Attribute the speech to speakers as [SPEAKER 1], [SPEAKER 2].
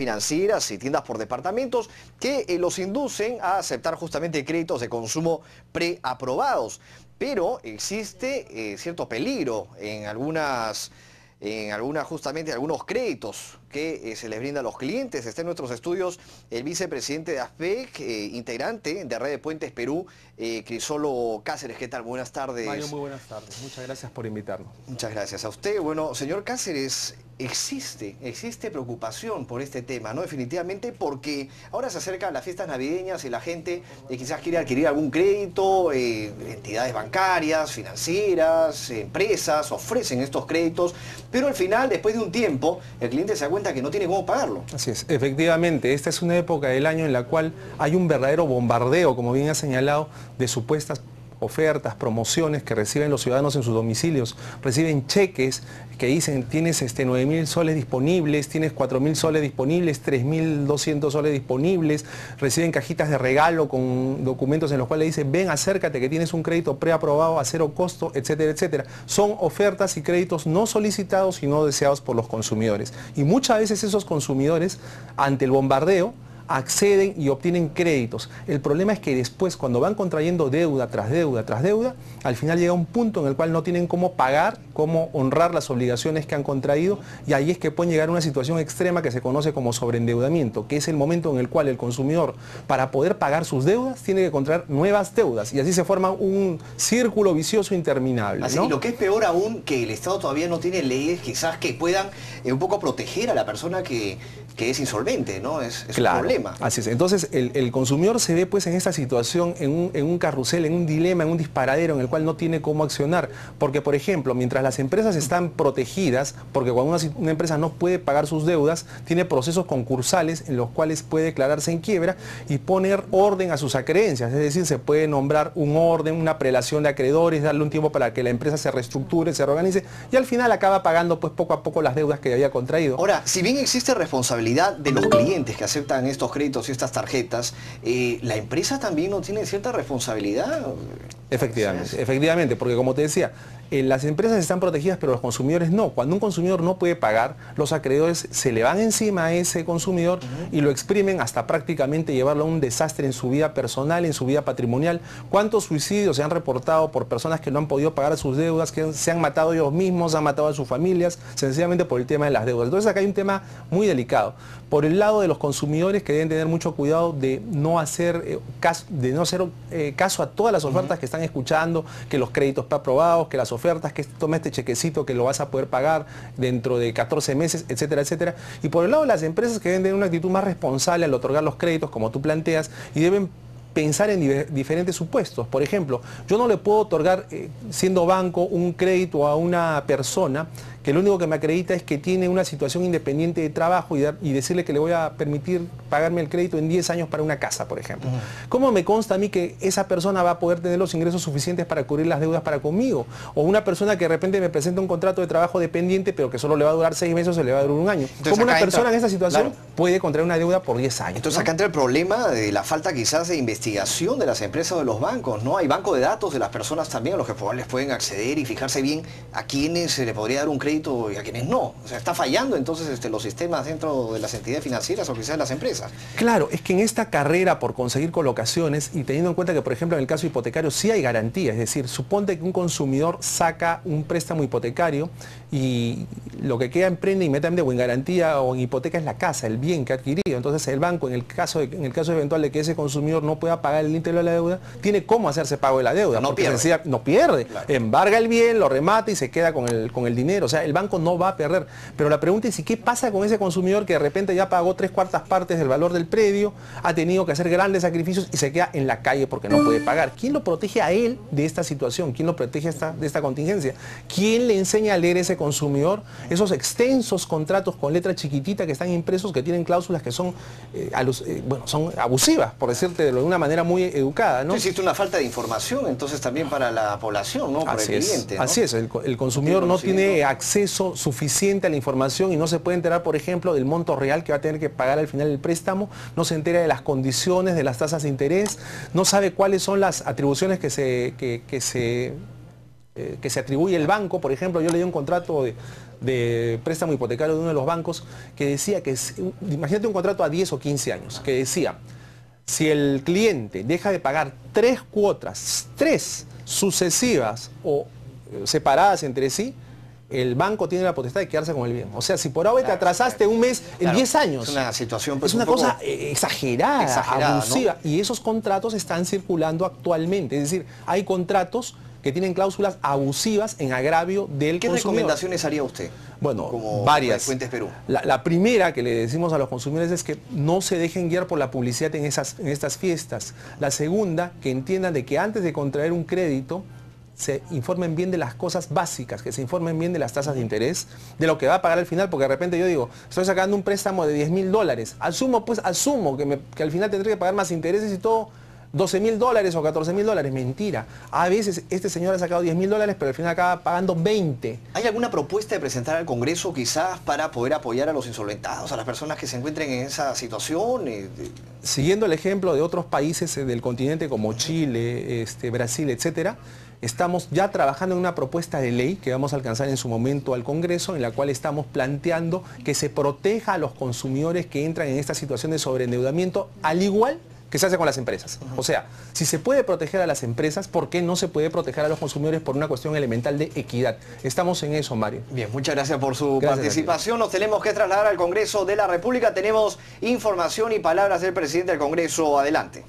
[SPEAKER 1] financieras y tiendas por departamentos que los inducen a aceptar justamente créditos de consumo preaprobados. Pero existe cierto peligro en algunos créditos que se les brinda a los clientes. Está en nuestros estudios el vicepresidente de ASPEC, integrante de Red de Puentes Perú, Crisólogo Cáceres. ¿Qué tal? Buenas tardes.
[SPEAKER 2] Mario, muy buenas tardes. Muchas gracias por invitarnos.
[SPEAKER 1] Muchas gracias a usted. Bueno, señor Cáceres, existe preocupación por este tema, ¿no? Definitivamente, porque ahora se acercan las fiestas navideñas y la gente quizás quiere adquirir algún crédito, entidades bancarias, financieras, empresas ofrecen estos créditos, pero al final, después de un tiempo, el cliente se da cuenta que no tiene cómo pagarlo.
[SPEAKER 2] Así es, efectivamente, esta es una época del año en la cual hay un verdadero bombardeo, como bien ha señalado, de supuestas ofertas, promociones que reciben los ciudadanos en sus domicilios. Reciben cheques que dicen tienes 9.000 soles disponibles, tienes 4.000 soles disponibles, 3.200 soles disponibles. Reciben cajitas de regalo con documentos en los cuales dicen ven, acércate que tienes un crédito preaprobado a cero costo, etcétera, etcétera. Son ofertas y créditos no solicitados y no deseados por los consumidores. Y muchas veces esos consumidores, ante el bombardeo, acceden y obtienen créditos. El problema es que después, cuando van contrayendo deuda tras deuda tras deuda, al final llega un punto en el cual no tienen cómo pagar, cómo honrar las obligaciones que han contraído, y ahí es que pueden llegar a una situación extrema que se conoce como sobreendeudamiento, que es el momento en el cual el consumidor, para poder pagar sus deudas, tiene que contraer nuevas deudas, y así se forma un círculo vicioso interminable,
[SPEAKER 1] Así,
[SPEAKER 2] ¿no?
[SPEAKER 1] y lo que es peor aún, que el Estado todavía no tiene leyes quizás que puedan un poco proteger a la persona que es insolvente, ¿no? Es
[SPEAKER 2] Claro,
[SPEAKER 1] un problema.
[SPEAKER 2] así es. Entonces el consumidor se ve pues en esta situación, en un carrusel, en un dilema, en un disparadero en el cual no tiene cómo accionar. Porque, por ejemplo, mientras las empresas están protegidas, porque cuando una empresa no puede pagar sus deudas, tiene procesos concursales en los cuales puede declararse en quiebra y poner orden a sus acreencias. Es decir, se puede nombrar un orden, una prelación de acreedores, darle un tiempo para que la empresa se reestructure, se reorganice, y al final acaba pagando pues poco a poco las deudas que había contraído.
[SPEAKER 1] Ahora, si bien existe responsabilidad de los clientes que aceptan estos créditos y estas tarjetas, ¿la empresa también no tiene cierta responsabilidad?
[SPEAKER 2] Efectivamente, porque como te decía, las empresas están protegidas pero los consumidores no. Cuando un consumidor no puede pagar, los acreedores se le van encima a ese consumidor y lo exprimen hasta prácticamente llevarlo a un desastre en su vida personal, en su vida patrimonial. ¿Cuántos suicidios se han reportado por personas que no han podido pagar sus deudas, que se han matado ellos mismos, han matado a sus familias, sencillamente por el tema de las deudas? Entonces acá hay un tema muy delicado. Por el lado de los consumidores, que deben tener mucho cuidado de no hacer caso a todas las ofertas que están escuchando, que los créditos preaprobados, que las ofertas, que toma este chequecito que lo vas a poder pagar dentro de 14 meses, etcétera, etcétera. Y por el lado de las empresas, que deben tener una actitud más responsable al otorgar los créditos, como tú planteas, y deben pensar en diferentes supuestos. Por ejemplo, yo no le puedo otorgar, siendo banco, un crédito a una persona que lo único que me acredita es que tiene una situación independiente de trabajo y decirle que le voy a permitir pagarme el crédito en 10 años para una casa, por ejemplo. ¿Cómo me consta a mí que esa persona va a poder tener los ingresos suficientes para cubrir las deudas para conmigo? O una persona que de repente me presenta un contrato de trabajo dependiente, pero que solo le va a durar 6 meses o le va a durar un año. Entonces, ¿cómo una persona en esa situación puede contraer una deuda por 10 años?
[SPEAKER 1] Entonces acá entra el problema de la falta quizás de investigación de las empresas o de los bancos, ¿no? Hay banco de datos de las personas también a los que les pueden acceder y fijarse bien a quiénes se le podría dar un crédito y a quienes no. O sea, está fallando entonces los sistemas dentro de las entidades financieras o quizás de las empresas.
[SPEAKER 2] Claro, es que en esta carrera por conseguir colocaciones, y teniendo en cuenta que, por ejemplo, en el caso hipotecario sí hay garantía, es decir, suponte que un consumidor saca un préstamo hipotecario y lo que queda en prenda inmediatamente o en garantía o en hipoteca es la casa, el bien que ha adquirido. Entonces el banco, en el caso eventual de que ese consumidor no pueda pagar el íntegro de la deuda, tiene cómo hacerse pago de la deuda.
[SPEAKER 1] No pierde.
[SPEAKER 2] No pierde.
[SPEAKER 1] Claro.
[SPEAKER 2] Embarga el bien, lo remata y se queda con el dinero. O sea, el banco no va a perder. Pero la pregunta es, ¿y qué pasa con ese consumidor que de repente ya pagó 3/4 partes del valor del predio, ha tenido que hacer grandes sacrificios y se queda en la calle porque no puede pagar? ¿Quién lo protege a él de esta situación? ¿Quién lo protege de esta contingencia? ¿Quién le enseña a leer a ese consumidor esos extensos contratos con letra chiquitita que están impresos, que tienen cláusulas que son, son abusivas, por decirte de una manera muy educada, ¿no?
[SPEAKER 1] Existe una falta de información entonces también para la población, ¿no? Para el cliente, ¿no?
[SPEAKER 2] Así es, el consumidor no tiene acceso suficiente a la información y no se puede enterar, por ejemplo, del monto real que va a tener que pagar al final del préstamo, no se entera de las condiciones, de las tasas de interés, no sabe cuáles son las atribuciones que se atribuye el banco. Por ejemplo, yo le di un contrato de préstamo hipotecario de uno de los bancos que decía que, imagínate un contrato a 10 o 15 años, que decía, si el cliente deja de pagar 3 cuotas, 3 sucesivas o separadas entre sí, el banco tiene la potestad de quedarse con el bien. O sea, si por ahora te atrasaste un mes, en 10 años.
[SPEAKER 1] Es una situación, pues,
[SPEAKER 2] es una cosa exagerada, abusiva.
[SPEAKER 1] ¿no?
[SPEAKER 2] Y esos contratos están circulando actualmente. Es decir, hay contratos que tienen cláusulas abusivas en agravio del consumidor.
[SPEAKER 1] ¿Qué recomendaciones haría usted?
[SPEAKER 2] Bueno,
[SPEAKER 1] como
[SPEAKER 2] varias.
[SPEAKER 1] Fuentes Perú.
[SPEAKER 2] La primera que le decimos a los consumidores es que no se dejen guiar por la publicidad en estas fiestas. La segunda, que entiendan de que antes de contraer un crédito, se informen bien de las cosas básicas, que se informen bien de las tasas de interés, de lo que va a pagar al final, porque de repente yo digo, estoy sacando un préstamo de $10.000, asumo que al final tendré que pagar más intereses y todo, $12.000 o $14.000, mentira. A veces este señor ha sacado $10.000, pero al final acaba pagando 20.
[SPEAKER 1] ¿Hay alguna propuesta de presentar al Congreso quizás para poder apoyar a los insolventados, a las personas que se encuentren en esa situación?
[SPEAKER 2] Siguiendo el ejemplo de otros países del continente como Chile, Brasil, etcétera, estamos ya trabajando en una propuesta de ley que vamos a alcanzar en su momento al Congreso, en la cual estamos planteando que se proteja a los consumidores que entran en esta situación de sobreendeudamiento, al igual que se hace con las empresas. O sea, si se puede proteger a las empresas, ¿por qué no se puede proteger a los consumidores por una cuestión elemental de equidad? Estamos en eso, Mario.
[SPEAKER 1] Bien, muchas gracias por su participación. Nos tenemos que trasladar al Congreso de la República. Tenemos información y palabras del presidente del Congreso. Adelante.